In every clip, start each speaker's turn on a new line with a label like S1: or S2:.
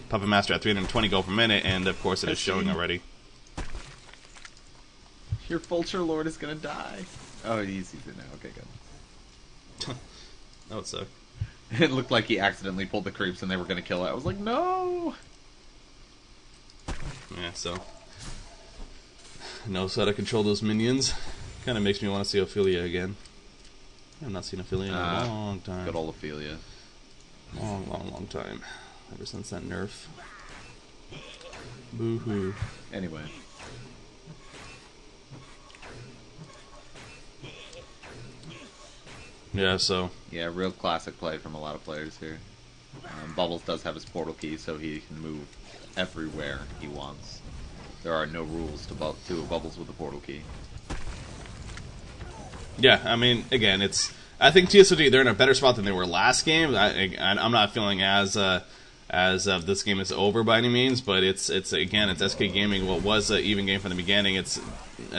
S1: Puppet Master at 320 gold per minute, and of course it is showing already.
S2: Your Vulture Lord is gonna die. Oh, he's it now. Okay, good.
S1: That would suck.
S2: It looked like he accidentally pulled the creeps and they were gonna kill it. I was like, no!
S1: Yeah, so... knows how to control those minions. Kind of makes me want to see Ophelia again. I've not seen Ophelia in a long time.
S2: Good old Ophelia.
S1: Long time. Ever since that nerf. Boo-hoo.
S2: Anyway.
S1: Yeah, so...
S2: yeah, real classic play from a lot of players here. Bubbles does have his portal key, so he can move everywhere he wants. There are no rules to Bubbles with a portal key.
S1: Yeah, I mean, again, it's... I think TSoG, they're in a better spot than they were last game. I'm not feeling as this game is over by any means, but it's again, it's SK Gaming. What was an even game from the beginning, it's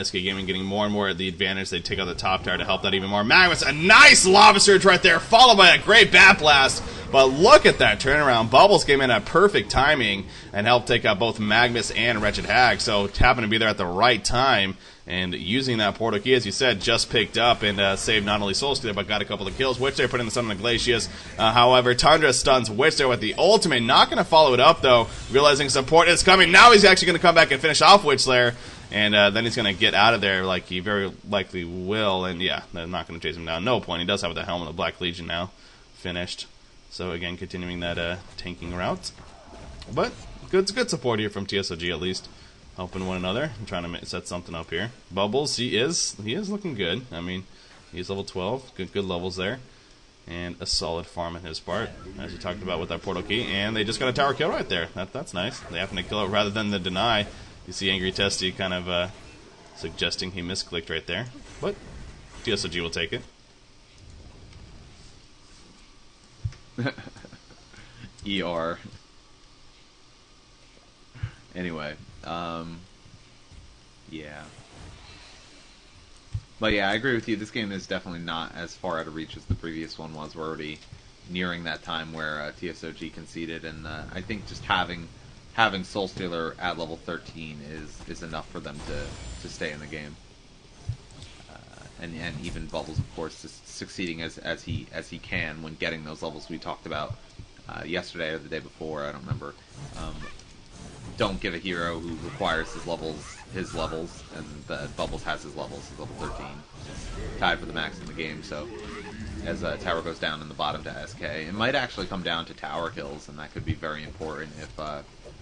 S1: SK Gaming getting more and more at the advantage. They take out the top tower to help that even more. Magnus, a nice Lava Surge right there, followed by a great Bat Blast. But look at that turnaround. Bubbles came in at perfect timing and helped take out both Magnus and Wretched Hag. So happened to be there at the right time. And using that portal key, as you said, just picked up and saved not only Soul Stealer, but got a couple of kills. Witch there putting the sun on the Glacius. However, Tundra stuns Witch there with the ultimate. Not going to follow it up, though, realizing support is coming. Now he's actually going to come back and finish off Witch Slayer. And then he's going to get out of there like he very likely will. And yeah, they're not going to chase him down. No point. He does have the Helm of the Black Legion now. Finished. So again, continuing that tanking route. But good support here from TSoG at least. Helping one another and trying to set something up here. Bubbles, he is looking good. I mean, he's level 12. Good levels there. And a solid farm on his part, as we talked about with that portal key. And they just got a tower kill right there. That's nice. They happen to kill it rather than the deny. You see Angry Testy kind of suggesting he misclicked right there. But TSoG will take it.
S2: ER. Anyway, yeah. But yeah, I agree with you. This game is definitely not as far out of reach as the previous one was. We're already nearing that time where TSoG conceded, and I think just having Soul Stealer at level 13 is enough for them to stay in the game. And even Bubbles, of course, just succeeding as he can when getting those levels we talked about yesterday or the day before. I don't remember. Don't give a hero who requires his levels, and Bubbles has his levels. He's level 13, tied for the max in the game. So as tower goes down in the bottom to SK, it might actually come down to tower kills, and that could be very important if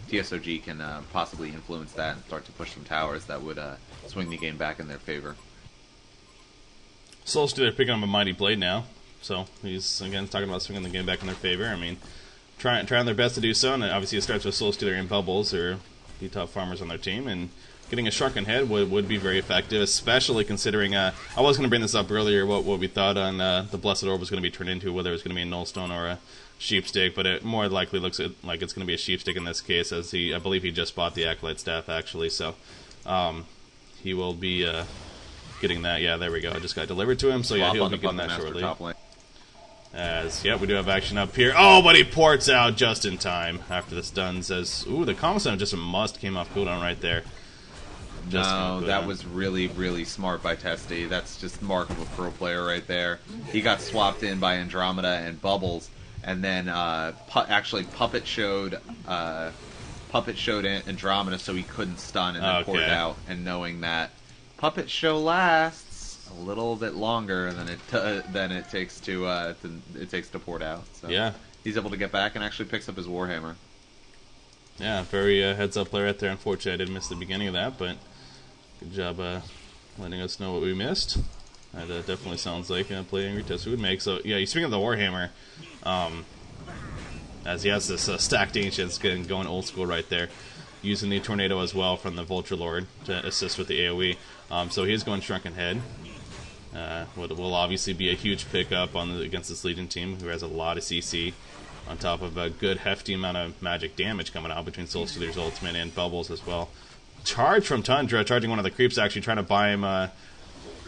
S2: TSoG can possibly influence that and start to push some towers. That would swing the game back in their favor.
S1: Soul Stealer picking up a Mighty Blade now, so he's again talking about swinging the game back in their favor. I mean, trying their best to do so, and obviously it starts with Soul Stealer and Bubbles, or the top farmers on their team, and getting a Shrunken Head would be very effective, especially considering, I was going to bring this up earlier, what we thought on the Blessed Orb was going to be turned into, whether it was going to be a Nullstone or a Sheepstick, but it more likely looks like it's going to be a Sheepstick in this case, as I believe he just bought the Acolyte Staff, actually, so he will be getting that. Yeah, there we go. I just got delivered to him, so yeah, he'll be getting that shortly. As, yeah, we do have action up here. Oh, but he ports out just in time after the stun says, ooh, the Combo Stun just a must came off cooldown right there.
S2: No, that was really, really smart by Testy. That's just mark of a pro player right there. He got swapped in by Andromeda and Bubbles, and then actually Puppet showed Andromeda so he couldn't stun and then poured out. And knowing that Puppet show lasts a little bit longer than it takes to port out. So
S1: yeah,
S2: he's able to get back and actually picks up his Warhammer.
S1: Yeah, very heads up play right there. Unfortunately, I did miss the beginning of that, but good job letting us know what we missed. That definitely sounds like a play Angry Test would make. So yeah, speaking of the Warhammer, as he has this stacked Ancients going old school right there, using the Tornado as well from the Vulture Lord to assist with the AoE. So he's going Shrunken Head. Will obviously be a huge pickup against this Legion team, who has a lot of CC, on top of a good hefty amount of magic damage coming out between Soul Stealer's ultimate and Bubbles as well. Charge from Tundra, charging one of the creeps, actually trying to buy him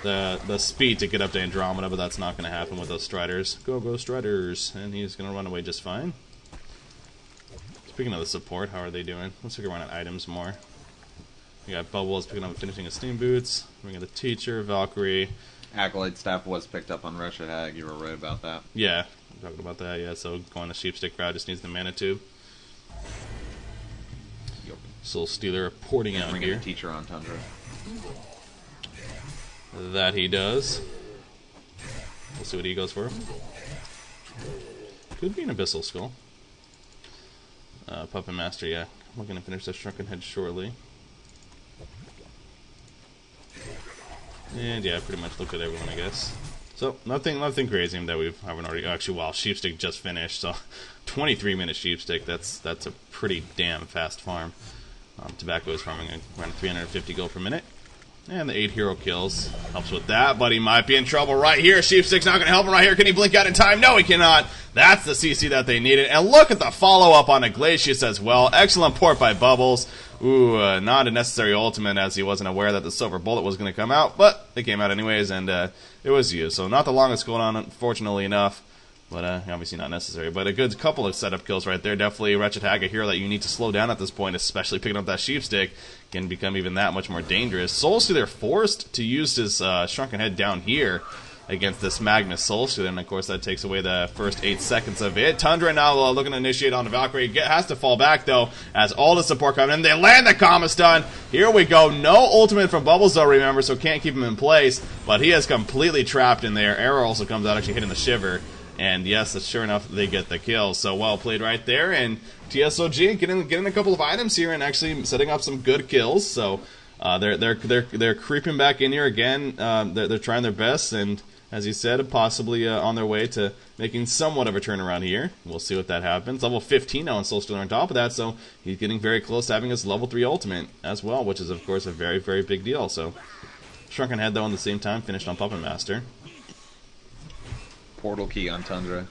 S1: the speed to get up to Andromeda, but that's not going to happen with those Striders. Go Striders! And he's going to run away just fine. Speaking of the support, how are they doing? Let's figure out items more. We got Bubbles picking up and finishing his Steam Boots. We got the Teacher, Valkyrie.
S2: Acolyte Staff was picked up on Wretched Hag. You were right about that.
S1: Yeah, talking about that, yeah. So going the Sheepstick route, just needs the Mana Tube.
S2: Yep.
S1: Soul Stealer porting out
S2: Bringing
S1: here.
S2: a Teacher on Tundra.
S1: That he does. We'll see what he goes for. Could be an Abyssal Skull. Puppet Master, yeah. We're going to finish the Shrunken Head shortly. And yeah, pretty much looked at everyone, I guess. So, nothing crazy that we haven't already... Actually, wow, Sheepstick just finished, so 23-minute Sheepstick, that's a pretty damn fast farm. Tobacco is farming around 350 gold per minute. And the 8 hero kills helps with that, but he might be in trouble right here. Sheepstick's not going to help him right here. Can he blink out in time? No, he cannot. That's the CC that they needed. And look at the follow-up on Iglesias as well. Excellent port by Bubbles. Ooh, not a necessary ultimate as he wasn't aware that the Silver Bullet was going to come out, but it came out anyways, and it was used. So not the longest cooldown, unfortunately enough, but obviously not necessary. But a good couple of setup kills right there. Definitely Wretched Hag, a hero that you need to slow down at this point, especially picking up that Sheepstick can become even that much more dangerous. Soul Stealer forced to use his Shrunken Head down here against this Magnus Soul Stealer, and of course that takes away the first 8 seconds of it. Tundra now looking to initiate onto Valkyrie. Has to fall back though as all the support come in. They land the Kama Stun. Here we go. No ultimate from Bubbles though, remember, so can't keep him in place, but he is completely trapped in there. Arrow also comes out, actually hitting the Shiver. And yes, sure enough, they get the kill. So well played right there. And TSoG getting a couple of items here and actually setting up some good kills. So they're creeping back in here again. They're trying their best, and as you said, possibly on their way to making somewhat of a turnaround here. We'll see what that happens. Level 15 now on Soul Stealer on top of that, so he's getting very close to having his level 3 ultimate as well, which is of course a very, very big deal. So Shrunken Head though at the same time finished on Puppet Master.
S2: Portal key on Tundra.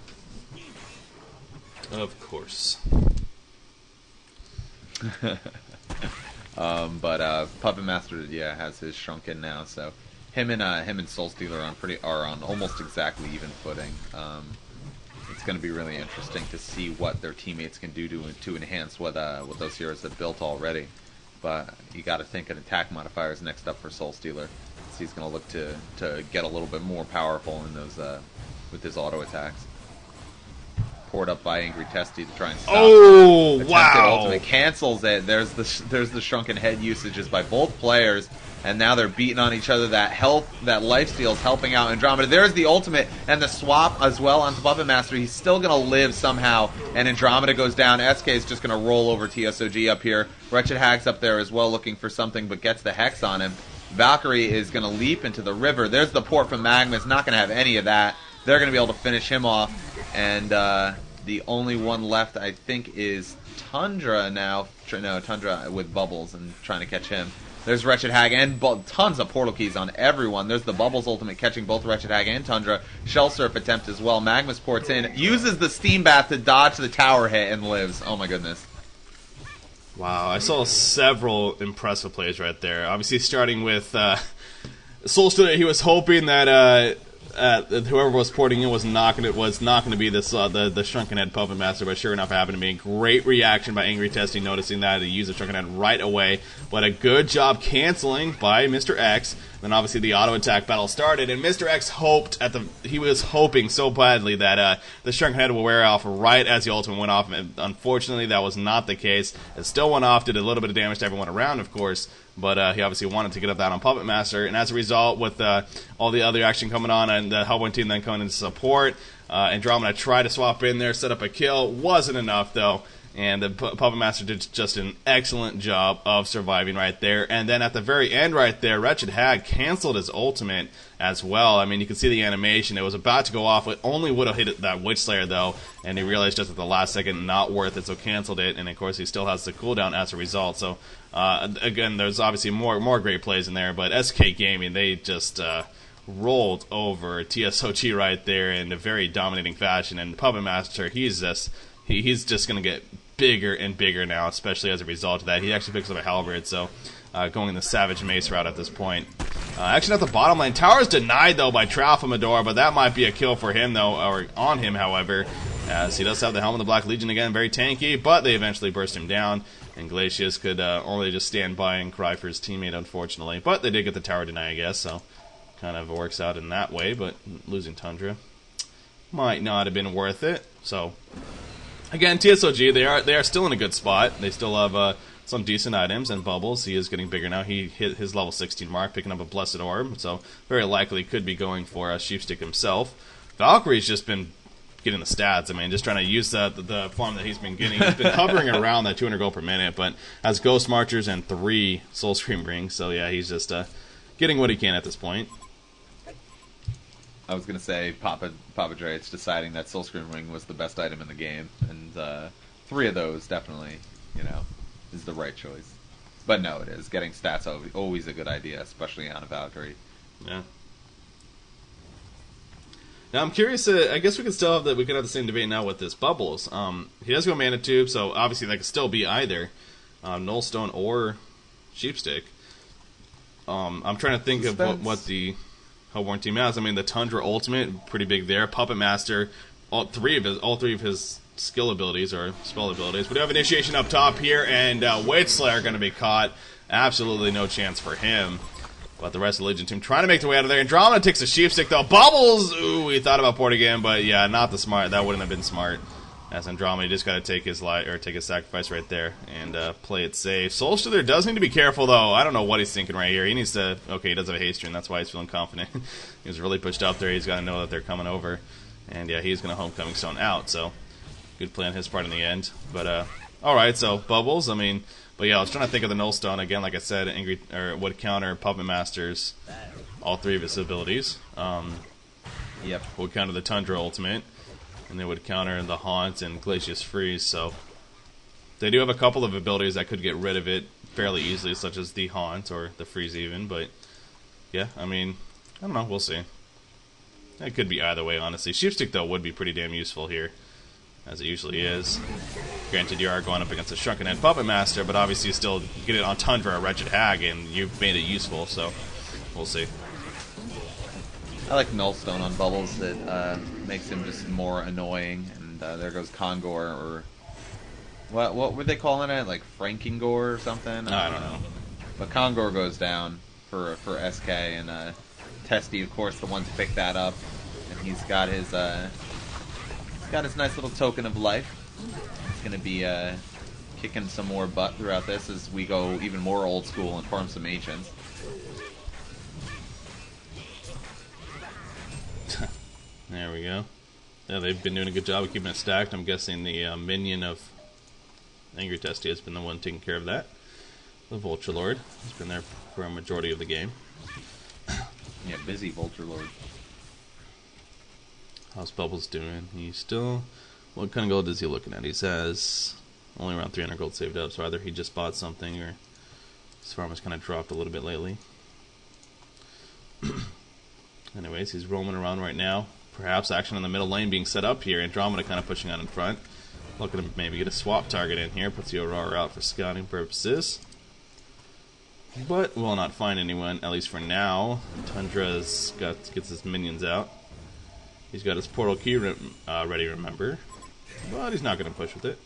S1: Of course.
S2: But Puppet Master, yeah, has his Shrunken now, so him and Soul Stealer are on almost exactly even footing. It's going to be really interesting to see what their teammates can do to enhance what those heroes have built already. But you got to think an attack modifier is next up for Soul Stealer. So he's going to look to get a little bit more powerful in those with his auto attacks. Poured up by Angry Testy to try and stop.
S1: Oh,
S2: Attempted
S1: wow!
S2: Ultimate cancels it. There's the Shrunken Head usages by both players, and now they're beating on each other. That lifesteal is helping out Andromeda. There's the ultimate and the swap as well onto Puppet Master. He's still gonna live somehow, and Andromeda goes down. SK is just gonna roll over TSoG up here. Wretched Hag's up there as well, looking for something, but gets the Hex on him. Valkyrie is gonna leap into the river. There's the port from Magnus. Not gonna have any of that. They're going to be able to finish him off, and the only one left, I think, is Tundra now. No, Tundra with Bubbles and trying to catch him. There's Wretched Hag and tons of portal keys on everyone. There's the Bubbles ultimate catching both Wretched Hag and Tundra. Shell Surf attempt as well. Magnus ports in, uses the Steam Bath to dodge the tower hit and lives. Oh my goodness.
S1: Wow, I saw several impressive plays right there. Obviously starting with Soul Stealer, he was hoping that whoever was porting in was not going to be this the Shrunken Head Puppet Master, but sure enough, it happened to be. Great reaction by Angry Testy, noticing that he used the Shrunken Head right away. But a good job canceling by Mr. X. Then obviously the auto attack battle started, and Mr. X he was hoping so badly that the Shrunken Head will wear off right as the ultimate went off. And unfortunately, that was not the case. It still went off, did a little bit of damage to everyone around, of course. But he obviously wanted to get up that on Puppet Master, and as a result, with all the other action coming on and the Hellboy team then coming into support, Andromeda tried to swap in there, set up a kill. Wasn't enough, though, and the Puppet Master did just an excellent job of surviving right there. And then at the very end right there, Wretched Hag canceled his ultimate as well. I mean, you can see the animation. It was about to go off. It only would have hit that Witch Slayer, though, and he realized just at the last second, not worth it, so canceled it. And, of course, he still has the cooldown as a result. So, again, there's obviously more great plays in there, but SK Gaming, they just rolled over TSoG right there in a very dominating fashion. And Puppet Master, he's just going to get bigger and bigger now, especially as a result of that. He actually picks up a halberd, so going the Savage Mace route at this point. Actually, at the bottom lane, tower's denied though by Tralfamador, but that might be a kill for him though, or on him, however. as he does have the Helm of the Black Legion again, very tanky, but they eventually burst him down, and Glacius could only just stand by and cry for his teammate, unfortunately. But they did get the tower deny, I guess, so kind of works out in that way, but losing Tundra might not have been worth it. So, again, TSoG, they are still in a good spot. They still have some decent items, and Bubbles, he is getting bigger now. He hit his level 16 mark, picking up a Blessed Orb, so very likely could be going for a Sheepstick himself. Valkyrie's just been getting the stats. I mean, just trying to use the farm that he's been getting. He's been hovering around that 200 gold per minute, but has Ghost Marchers and 3 Soul Scream rings, so yeah, he's just getting what he can at this point.
S2: I was going to say Papa Dre, it's deciding that Soul Scream Ring was the best item in the game, and 3 of those definitely, is the right choice. But no, it is. Getting stats always a good idea, especially on a Valkyrie.
S1: Yeah. Now I'm curious. I guess we could still have the same debate now with this Bubbles. He does go Mana Tube, so obviously that could still be either Nullstone or Sheepstick. I'm trying to think of what the Hellborn team has. I mean, the Tundra ultimate, pretty big there. Puppet Master, all three of his skill abilities or spell abilities. We do have Initiation up top here, and Witch Slayer going to be caught. Absolutely no chance for him. But the rest of the Legion team trying to make their way out of there. Andromeda takes a Sheepstick though. Bubbles! Ooh, he thought about porting again, but yeah, not the smart. That wouldn't have been smart. As Andromeda just got to take his sacrifice right there and play it safe. Soulstealer does need to be careful though. I don't know what he's thinking right here. He needs to. Okay, he does have a haste rune. That's why he's feeling confident. He was really pushed up there. He's got to know that they're coming over, and yeah, he's going to Homecoming Stone out. So good play on his part in the end. But all right, so Bubbles. I mean. But yeah, I was trying to think of the Nullstone again. Like I said, would counter Puppet Master's all 3 of his abilities.
S2: Yep.
S1: Would counter the Tundra ultimate, and they would counter the Haunt and Glacius Freeze. So they do have a couple of abilities that could get rid of it fairly easily, such as the Haunt or the Freeze even. But yeah, I mean, I don't know. We'll see. It could be either way, honestly. Sheepstick though would be pretty damn useful here, as it usually is. Granted, you are going up against a Shrunken Head Puppet Master, but obviously you still get it on Tundra or Wretched Hag, and you've made it useful, so we'll see.
S2: I like Nullstone on Bubbles. It makes him just more annoying, and there goes Kongor, or... What were they calling it? Like Frankingor or something?
S1: I don't know.
S2: But Kongor goes down for SK, and Testy, of course, the one to pick that up, and he's got his nice little token of life. He's going to be kicking some more butt throughout this as we go even more old school and farm some ancients.
S1: There we go. Yeah, they've been doing a good job of keeping it stacked. I'm guessing the minion of Angry Testy has been the one taking care of that. The Vulture Lord has been there for a majority of the game.
S2: Yeah, busy Vulture Lord.
S1: How's Bubbles doing? He's still... What kind of gold is he looking at? He says only around 300 gold saved up, so either he just bought something or his farm has kind of dropped a little bit lately. Anyways, he's roaming around right now. Perhaps action in the middle lane being set up here. Andromeda kind of pushing on in front. Looking to maybe get a swap target in here. Puts the Aurora out for scouting purposes. But will not find anyone, at least for now. Tundra's gets his minions out. He's got his portal key ready, remember. But he's not going to push with it.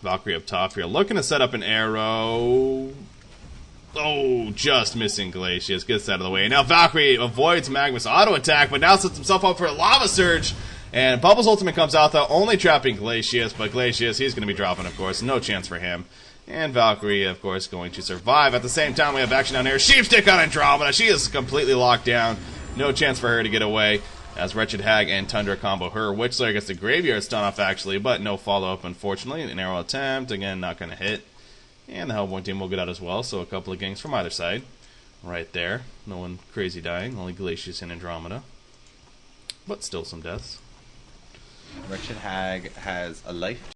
S1: Valkyrie up top here. Looking to set up an arrow. Oh, just missing Glacius. Gets out of the way. Now Valkyrie avoids Magma's auto attack, but now sets himself up for a Lava Surge. And Bubbles' ultimate comes out, though, only trapping Glacius. But Glacius, he's going to be dropping, of course. No chance for him. And Valkyrie, of course, going to survive. At the same time, we have action down here. Sheepstick on Andromeda. She is completely locked down. No chance for her to get away. As Wretched Hag and Tundra combo her. Witch Slayer gets the Graveyard stun off, actually, but no follow-up, unfortunately. An arrow attempt, again, not going to hit. And the Hellborn team will get out as well, so a couple of ganks from either side. Right there. No one crazy dying, only Glacius and Andromeda. But still some deaths.
S2: Wretched Hag has a life